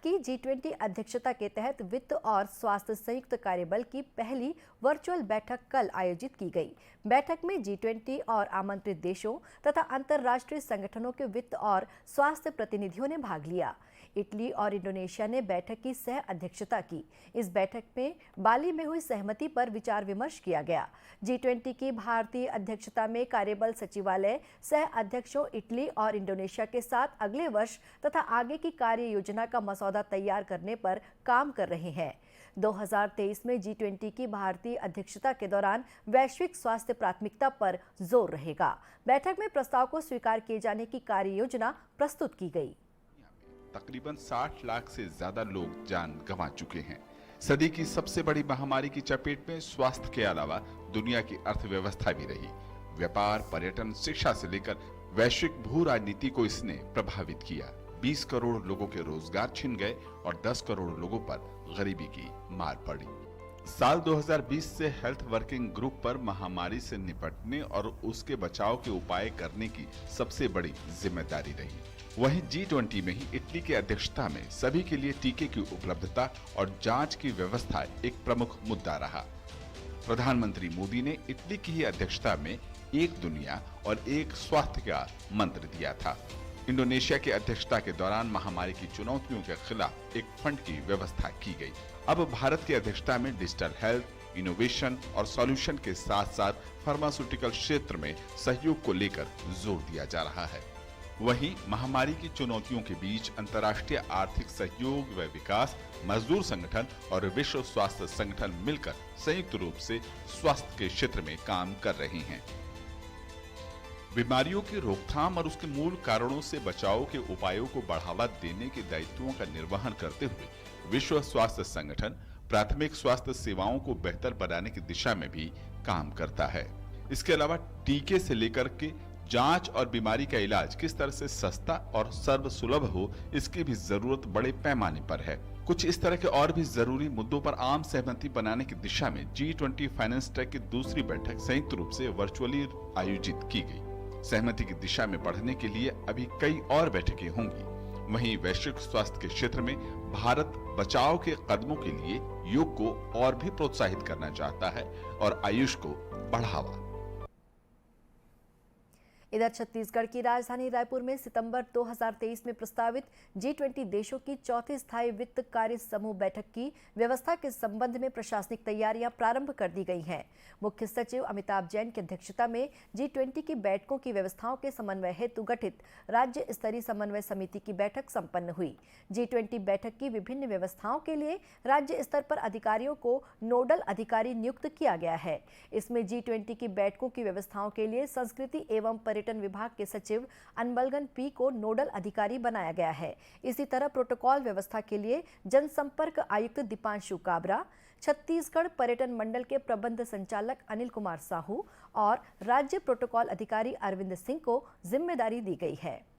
की G20 अध्यक्षता के तहत वित्त और स्वास्थ्य संयुक्त कार्यबल की पहली वर्चुअल बैठक कल आयोजित की गई। बैठक में G20 और आमंत्रित देशों तथा अंतर्राष्ट्रीय संगठनों के वित्त और स्वास्थ्य प्रतिनिधियों ने भाग लिया। इटली और इंडोनेशिया ने बैठक की सह अध्यक्षता की। इस बैठक में बाली में हुई सहमति पर विचार विमर्श किया गया। G20 की भारतीय अध्यक्षता में कार्यबल सचिवालय सह अध्यक्षों इटली और इंडोनेशिया के साथ अगले वर्ष तथा आगे की कार्य योजना का मसौदा तैयार करने पर काम कर रहे हैं। 2023 में G20 की भारतीय अध्यक्षता के दौरान वैश्विक स्वास्थ्य प्राथमिकता पर जोर रहेगा। बैठक में प्रस्ताव को स्वीकार किए जाने की कार्य योजना प्रस्तुत की गई। तकरीबन 60 लाख से ज्यादा लोग जान गंवा चुके हैं। सदी की सबसे बड़ी महामारी की चपेट में स्वास्थ्य के अलावा दुनिया की अर्थव्यवस्था भी रही। व्यापार, पर्यटन, शिक्षा से लेकर वैश्विक भू राजनीति को इसने प्रभावित किया। 20 करोड़ लोगों के रोजगार छिन गए और 10 करोड़ लोगों पर गरीबी की मार पड़ी। साल 2020 से हेल्थ वर्किंग ग्रुप पर महामारी से निपटने और उसके बचाव के उपाय करने की सबसे बड़ी जिम्मेदारी रही। वहीं G20 में ही इटली की अध्यक्षता में सभी के लिए टीके की उपलब्धता और जांच की व्यवस्था एक प्रमुख मुद्दा रहा। प्रधानमंत्री मोदी ने इटली की ही अध्यक्षता में एक दुनिया और एक स्वास्थ्य का मंत्र दिया था। इंडोनेशिया की अध्यक्षता के दौरान महामारी की चुनौतियों के खिलाफ एक फंड की व्यवस्था की गई। अब भारत की अध्यक्षता में डिजिटल हेल्थ, इनोवेशन और सॉल्यूशन के साथ साथ फार्मास्यूटिकल क्षेत्र में सहयोग को लेकर जोर दिया जा रहा है। वहीं महामारी की चुनौतियों के बीच अंतर्राष्ट्रीय आर्थिक सहयोग व विकास, मजदूर संगठन और विश्व स्वास्थ्य संगठन मिलकर संयुक्त रूप से स्वास्थ्य के क्षेत्र में काम कर रहे हैं। बीमारियों की रोकथाम और उसके मूल कारणों से बचाव के उपायों को बढ़ावा देने के दायित्वों का निर्वहन करते हुए विश्व स्वास्थ्य संगठन प्राथमिक स्वास्थ्य सेवाओं को बेहतर बनाने की दिशा में भी काम करता है। इसके अलावा टीके से लेकर के जांच और बीमारी का इलाज किस तरह से सस्ता और सर्वसुलभ हो, इसकी भी जरूरत बड़े पैमाने पर है। कुछ इस तरह के और भी जरूरी मुद्दों पर आम सहमति बनाने की दिशा में G20 फाइनेंस ट्रैक की दूसरी बैठक संयुक्त रूप से वर्चुअली आयोजित की गई। सहमति की दिशा में बढ़ने के लिए अभी कई और बैठकें होंगी। वहीं वैश्विक स्वास्थ्य के क्षेत्र में भारत बचाव के कदमों के लिए योग को और भी प्रोत्साहित करना चाहता है और आयुष को बढ़ावा। इधर छत्तीसगढ़ की राजधानी रायपुर में सितंबर 2023 में प्रस्तावित G20 देशों की चौथी स्थायी वित्त कार्य समूह बैठक की व्यवस्था के संबंध में प्रशासनिक तैयारियां प्रारंभ कर दी गई हैं। मुख्य सचिव अमिताभ जैन की अध्यक्षता में G20 की बैठकों की व्यवस्थाओं के समन्वय हेतु गठित राज्य स्तरीय समन्वय समिति की बैठक संपन्न हुई। G20 बैठक की विभिन्न व्यवस्थाओं के लिए राज्य स्तर पर अधिकारियों को नोडल अधिकारी नियुक्त किया गया है। इसमें G20 की बैठकों की व्यवस्थाओं के लिए संस्कृति एवं पर्यटन विभाग के सचिव अनबलगन पी को नोडल अधिकारी बनाया गया है। इसी तरह प्रोटोकॉल व्यवस्था के लिए जनसंपर्क आयुक्त दीपांशु काबरा, छत्तीसगढ़ पर्यटन मंडल के प्रबंध संचालक अनिल कुमार साहू और राज्य प्रोटोकॉल अधिकारी अरविंद सिंह को जिम्मेदारी दी गई है।